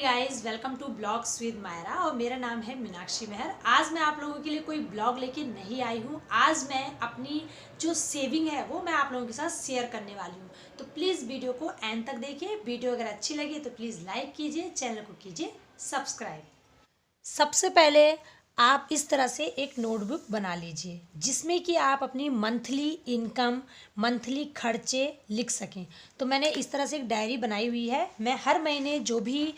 Guys, welcome to blogs with Myra और मेरा नाम है मीनाक्षी मेहर। आज मैं आप लोगों के लिए कोई ब्लॉग लेके नहीं आई हूँ। आज मैं अपनी जो सेविंग है वो मैं आप लोगों के साथ शेयर करने वाली हूँ। तो प्लीज़ वीडियो को एंड तक देखिए। वीडियो अगर अच्छी लगी तो प्लीज़ लाइक कीजिए, चैनल को कीजिए सब्सक्राइब। सबसे पहले आप इस तरह से एक नोटबुक बना लीजिए जिसमें कि आप अपनी मंथली इनकम, मंथली खर्चे लिख सकें। तो मैंने इस तरह से एक डायरी बनाई हुई है। मैं हर महीने जो भी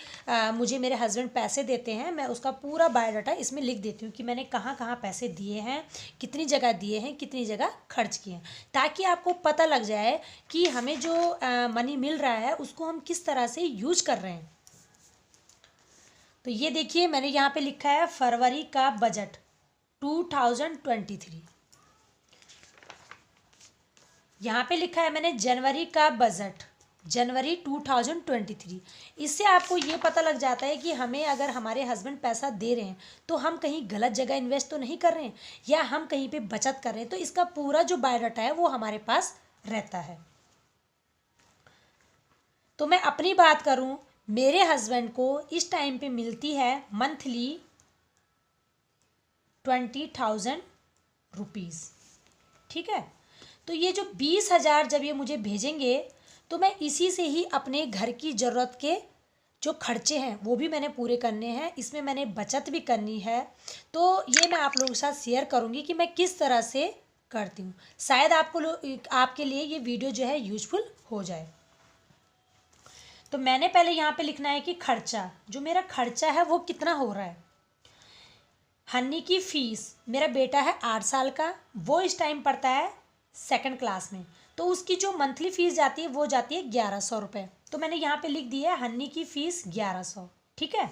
मुझे मेरे हस्बैंड पैसे देते हैं मैं उसका पूरा बायोडाटा इसमें लिख देती हूँ कि मैंने कहाँ कहाँ पैसे दिए हैं, कितनी जगह दिए हैं, कितनी जगह खर्च किए हैं, ताकि आपको पता लग जाए कि हमें जो मनी मिल रहा है उसको हम किस तरह से यूज कर रहे हैं। तो ये देखिए मैंने यहाँ पे लिखा है फरवरी का बजट 2023। यहाँ पे लिखा है मैंने जनवरी का बजट जनवरी 2023। इससे आपको ये पता लग जाता है कि हमें अगर हमारे हस्बैंड पैसा दे रहे हैं तो हम कहीं गलत जगह इन्वेस्ट तो नहीं कर रहे हैं या हम कहीं पे बचत कर रहे हैं। तो इसका पूरा जो बायोडाटा है वो हमारे पास रहता है। तो मैं अपनी बात करूं, मेरे हस्बैंड को इस टाइम पे मिलती है मंथली 20,000 रुपीज़। ठीक है, तो ये जो 20,000 जब ये मुझे भेजेंगे तो मैं इसी से ही अपने घर की ज़रूरत के जो खर्चे हैं वो भी मैंने पूरे करने हैं। इसमें मैंने बचत भी करनी है। तो ये मैं आप लोगों के साथ शेयर करूंगी कि मैं किस तरह से करती हूँ। शायद आपके लिए ये वीडियो जो है यूजफुल हो जाए। तो मैंने पहले यहाँ पे लिखना है कि खर्चा, जो मेरा खर्चा है वो कितना हो रहा है। हन्नी की फीस, मेरा बेटा है 8 साल का, वो इस टाइम पढ़ता है 2nd क्लास में, तो उसकी जो मंथली फीस जाती है वो जाती है 1100 रुपये। तो मैंने यहाँ पे लिख दिया है हन्नी की फीस 1100। ठीक है,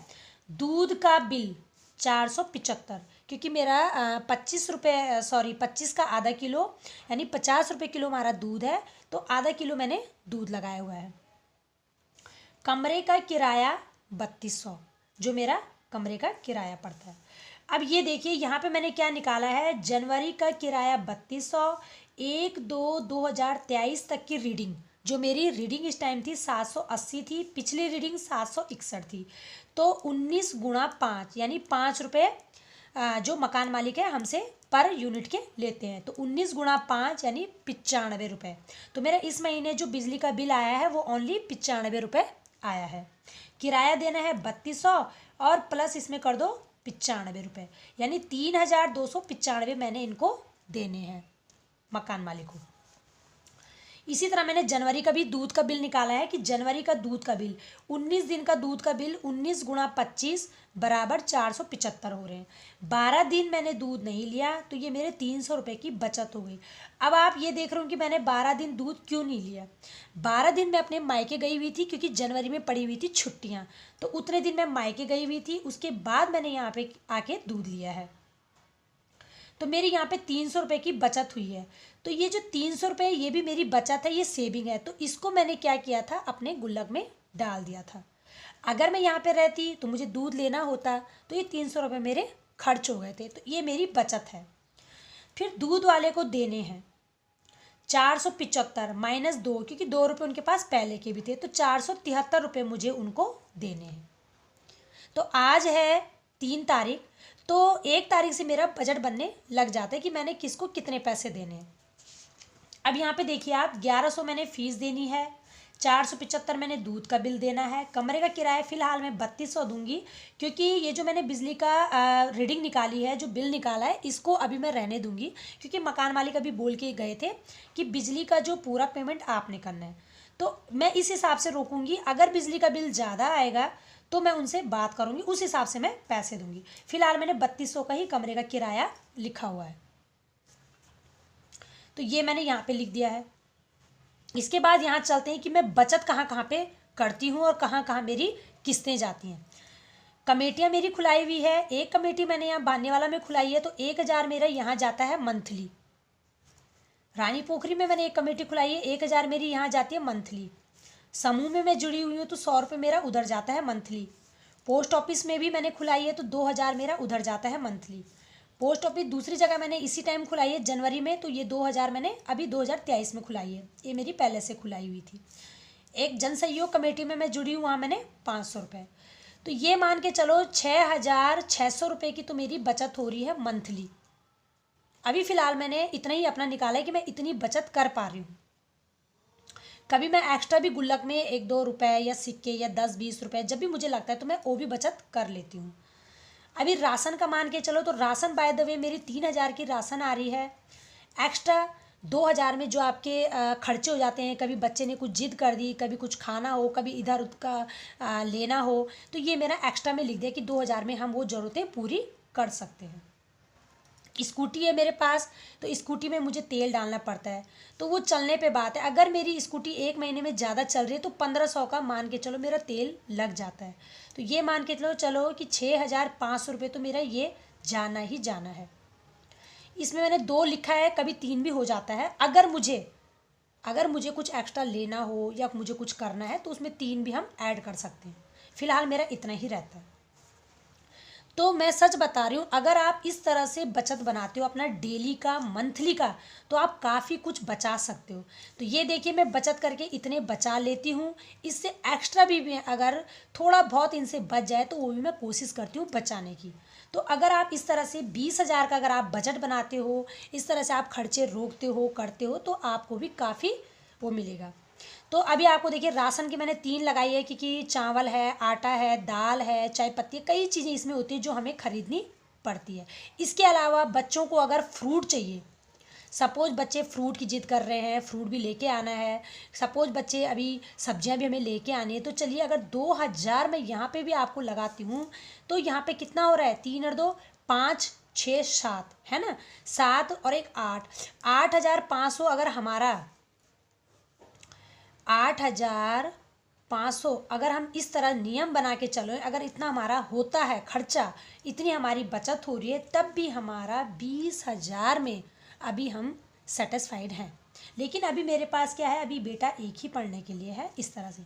दूध का बिल 475, क्योंकि मेरा 25 का आधा किलो यानी 50 रुपये किलो हमारा दूध है, तो आधा किलो मैंने दूध लगाया हुआ है। कमरे का किराया 3200, जो मेरा कमरे का किराया पड़ता है। अब ये देखिए यहाँ पे मैंने क्या निकाला है, जनवरी का किराया 3200, 1/2/2023 तक की रीडिंग, जो मेरी रीडिंग इस टाइम थी 780 थी, पिछली रीडिंग 761 थी। तो 19 गुणा 5 यानी 5 रुपये जो मकान मालिक है हमसे पर यूनिट के लेते हैं। तो 19 गुणा 5 यानी 95 रुपये। तो मेरा इस महीने जो बिजली का बिल आया है वो ओनली 95 रुपये आया है। किराया देना है 3200 और प्लस इसमें कर दो 95 रुपये, यानी 3,295 मैंने इनको देने हैं मकान मालिक को। इसी तरह मैंने जनवरी का भी दूध का बिल निकाला है कि जनवरी का दूध का बिल 19 दिन का दूध का बिल 19 गुणा 25 बराबर 475 हो रहे हैं। 12 दिन मैंने दूध नहीं लिया तो ये मेरे 300 रुपये की बचत हो गई। अब आप ये देख रहे हो कि मैंने 12 दिन दूध क्यों नहीं लिया। 12 दिन मैं अपने मायके गई हुई थी क्योंकि जनवरी में पड़ी हुई थी छुट्टियाँ, तो उतने दिन मैं मायके गई हुई थी, उसके बाद मैंने यहाँ पे आके दूध लिया है। तो मेरी यहाँ पे 300 रुपये की बचत हुई है। तो ये जो 300 रुपये ये भी मेरी बचत है, ये सेविंग है। तो इसको मैंने क्या किया था, अपने गुल्लक में डाल दिया था। अगर मैं यहाँ पे रहती तो मुझे दूध लेना होता तो ये 300 रुपये मेरे खर्च हो गए थे। तो ये मेरी बचत है। फिर दूध वाले को देने हैं 475 माइनस 2, क्योंकि 2 रुपये उनके पास पहले के भी थे, तो 473 रुपये मुझे उनको देने हैं। तो आज है 3 तारीख, तो 1 तारीख से मेरा बजट बनने लग जाता है कि मैंने किसको कितने पैसे देने हैं। अब यहाँ पे देखिए आप, 1100 मैंने फीस देनी है, 475 मैंने दूध का बिल देना है, कमरे का किराया फ़िलहाल मैं 3200 दूंगी, क्योंकि ये जो मैंने बिजली का रीडिंग निकाली है, जो बिल निकाला है, इसको अभी मैं रहने दूंगी, क्योंकि मकान मालिक अभी बोल के गए थे कि बिजली का जो पूरा पेमेंट आपने करना है। तो मैं इस हिसाब से रोकूंगी। अगर बिजली का बिल ज़्यादा आएगा तो मैं उनसे बात करूंगी, उस हिसाब से मैं पैसे दूंगी। फिलहाल मैंने 3200 का ही कमरे का किराया लिखा हुआ है, तो ये मैंने यहाँ पे लिख दिया है। इसके बाद यहाँ चलते हैं कि मैं बचत कहाँ कहाँ पे करती हूँ और कहाँ कहाँ मेरी किस्तें जाती हैं। कमेटियाँ मेरी खुलाई हुई है। एक कमेटी मैंने यहाँ बांधने वाला में खुलाई है, तो 1000 मेरा यहाँ जाता है मंथली। रानी पोखरी में मैंने एक कमेटी खुलाई है, 1000 मेरी यहाँ जाती है मंथली। समूह में मैं जुड़ी हुई हूँ तो 100 रुपये मेरा उधर जाता है मंथली। पोस्ट ऑफिस में भी मैंने खुलाई है तो 2000 मेरा उधर जाता है मंथली। पोस्ट ऑफिस दूसरी जगह मैंने इसी टाइम खुलाई है जनवरी में, तो ये 2000 मैंने अभी 2023 में खुलाई है, ये मेरी पहले से खुलाई हुई थी। एक जन सहयोग कमेटी में मैं जुड़ी हूँ, वहाँ मैंने 500 रुपये। तो ये मान के चलो 6,600 रुपये की तो मेरी बचत हो रही है मंथली। अभी फ़िलहाल मैंने इतना ही अपना निकाला है कि मैं इतनी बचत कर पा रही हूँ। कभी मैं एक्स्ट्रा भी गुल्लक में 1-2 रुपए या सिक्के या 10-20 रुपए जब भी मुझे लगता है तो मैं वो भी बचत कर लेती हूँ। अभी राशन का मान के चलो तो राशन बाय द वे मेरी 3,000 की राशन आ रही है। एक्स्ट्रा 2,000 में जो आपके खर्चे हो जाते हैं, कभी बच्चे ने कुछ जिद कर दी, कभी कुछ खाना हो, कभी इधर उधर का लेना हो, तो ये मेरा एक्स्ट्रा में लिख दिया कि 2,000 में हम वो ज़रूरतें पूरी कर सकते हैं। स्कूटी है मेरे पास, तो स्कूटी में मुझे तेल डालना पड़ता है, तो वो चलने पे बात है। अगर मेरी स्कूटी 1 महीने में ज़्यादा चल रही है तो 1,500 का मान के चलो मेरा तेल लग जाता है। तो ये मान के चलो कि 6,500 रुपये तो मेरा ये जाना ही जाना है। इसमें मैंने 2 लिखा है, कभी 3 भी हो जाता है। अगर मुझे कुछ एक्स्ट्रा लेना हो या मुझे कुछ करना है तो उसमें 3 भी हम ऐड कर सकते हैं। फ़िलहाल मेरा इतना ही रहता है। तो मैं सच बता रही हूँ, अगर आप इस तरह से बचत बनाते हो अपना डेली का, मंथली का, तो आप काफ़ी कुछ बचा सकते हो। तो ये देखिए मैं बचत करके इतने बचा लेती हूँ। इससे एक्स्ट्रा भी अगर थोड़ा बहुत इनसे बच जाए तो वो भी मैं कोशिश करती हूँ बचाने की। तो अगर आप इस तरह से 20,000 का अगर आप बजट बनाते हो, इस तरह से आप खर्चे रोकते हो, करते हो, तो आपको भी काफ़ी वो मिलेगा। तो अभी आपको देखिए राशन की मैंने 3 लगाई है, क्योंकि चावल है, आटा है, दाल है, चाय पत्ती, कई चीज़ें इसमें होती है जो हमें खरीदनी पड़ती है। इसके अलावा बच्चों को अगर फ्रूट चाहिए, सपोज बच्चे फ्रूट की जिद कर रहे हैं, फ्रूट भी लेके आना है, सपोज बच्चे अभी सब्जियां भी हमें लेके आनी है, तो चलिए अगर 2,000 मैं यहाँ पे भी आपको लगाती हूँ तो यहाँ पे कितना हो रहा है, 3 और 2 5 6 7 है ना, 7 और 1 8, 8,500 अगर हमारा 8,500 अगर हम इस तरह नियम बना के चलो, अगर इतना हमारा होता है खर्चा, इतनी हमारी बचत हो रही है, तब भी हमारा 20,000 में अभी हम सेटिस्फाइड हैं। लेकिन अभी मेरे पास क्या है, अभी बेटा एक ही पढ़ने के लिए है। इस तरह से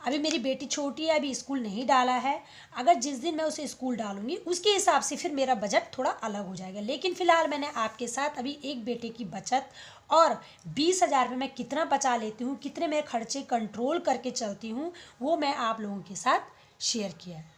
अभी मेरी बेटी छोटी है, अभी स्कूल नहीं डाला है। अगर जिस दिन मैं उसे स्कूल डालूंगी उसके हिसाब से फिर मेरा बजट थोड़ा अलग हो जाएगा। लेकिन फ़िलहाल मैंने आपके साथ अभी एक बेटे की बचत और 20,000 में मैं कितना बचा लेती हूँ, कितने मैं खर्चे कंट्रोल करके चलती हूँ, वो मैं आप लोगों के साथ शेयर किया है।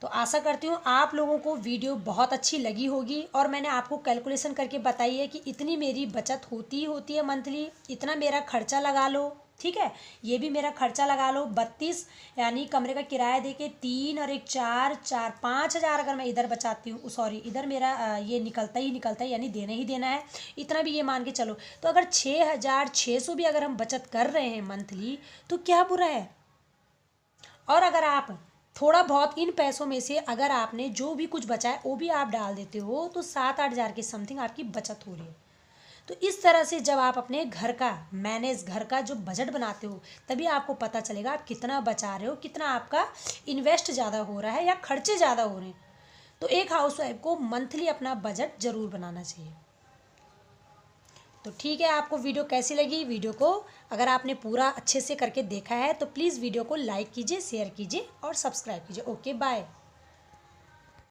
तो आशा करती हूँ आप लोगों को वीडियो बहुत अच्छी लगी होगी और मैंने आपको कैलकुलेशन करके बताई है कि इतनी मेरी बचत होती है मंथली, इतना मेरा खर्चा लगा लो, ठीक है। ये भी मेरा खर्चा लगा लो 32, यानी कमरे का किराया दे के 3 और 1 4 5,000 अगर मैं इधर बचाती हूँ, सॉरी इधर मेरा ये निकलता ही यानी देना ही देना है, इतना भी ये मान के चलो। तो अगर 6,600 भी अगर हम बचत कर रहे हैं मंथली तो क्या बुरा है। और अगर आप थोड़ा बहुत इन पैसों में से अगर आपने जो भी कुछ बचा है वो भी आप डाल देते हो तो 7-8,000 के समथिंग आपकी बचत हो रही है। तो इस तरह से जब आप अपने घर का जो बजट बनाते हो, तभी आपको पता चलेगा आप कितना बचा रहे हो, कितना आपका इन्वेस्ट ज़्यादा हो रहा है या खर्चे ज़्यादा हो रहे हैं। तो एक हाउसवाइफ को मंथली अपना बजट ज़रूर बनाना चाहिए। तो ठीक है, आपको वीडियो कैसी लगी, वीडियो को अगर आपने पूरा अच्छे से करके देखा है तो प्लीज़ वीडियो को लाइक कीजिए, शेयर कीजिए और सब्सक्राइब कीजिए। Okay bye.